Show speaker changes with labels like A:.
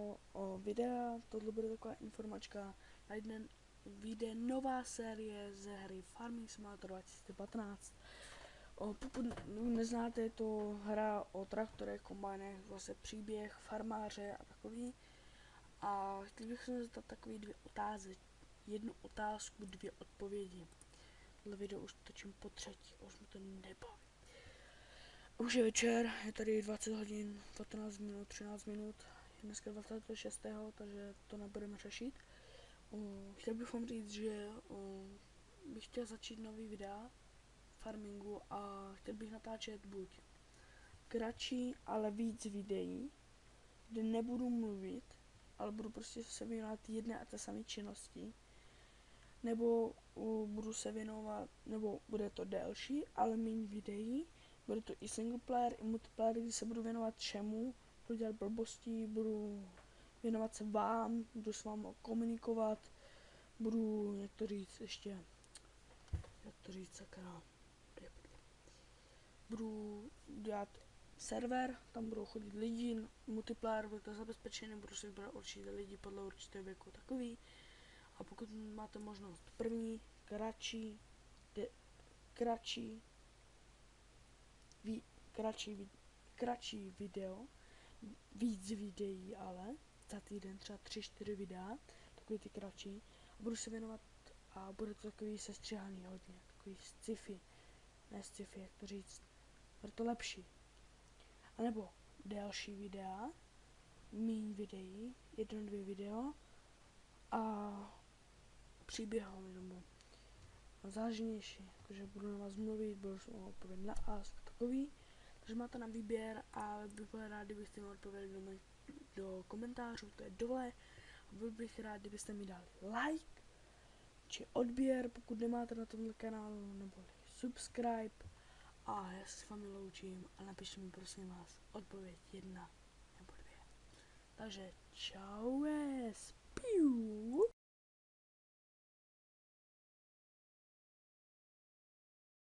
A: channel videa, tohle bude taková informačka, vyjde nová série ze hry Farming Simulator 2015. Pokud neznáte, je to hra o traktorech, kombajnech, vlastně příběh farmáře a takový. A chtěl bych se zeptat takový dvě otázky. Jednu otázku, dvě odpovědi. Tohle video už točím po třetí, už mi to nebaví. Už je večer, je tady 20 hodin, 15 minut, 13 minut. Je dneska 26. takže to nebudeme řešit. Chtěl bych vám říct, že bych chtěl začít nový videa farmingu a chtěl bych natáčet buď kratší, ale víc videí, kde nebudu mluvit, ale budu prostě se věnovat jedné a té samé činnosti, nebo budu se věnovat, nebo bude to delší, ale méně videí, bude to i single player, i multiplayer, kdy se budu věnovat čemu, budu dělat blbosti, budu věnovat se vám, budu s vámi komunikovat, budu, jak to říct, sakra, budu dělat server, tam budou chodit lidi, multiplayer, bude to zabezpečený, budu si vybrat určitě lidi podle určitého věku takový. A pokud máte možnost první, kratší video, víc videí ale, za týden třeba 3-4 videa, takový ty kratší, a budu se věnovat a bude to takový sestříhaný hodně, takový sci-fi, ne sci-fi, jak to říct, bude to lepší. A nebo delší videa, méně videí, 1-2 video a příběhový nebo zážnější, jakože budu na vás mluvit, budu se odpovědět na ask, takový, takže máte na výběr a bych byl rád, kdybyste mi odpověděli do komentářů, to je dole, a byl bych rád, kdybyste mi dali like, či odběr, pokud nemáte na tomhle kanálu, nebo subscribe, a já se s vámi loučím a napište mi prosím vás odpověď 1 nebo 2. Takže čau, piu.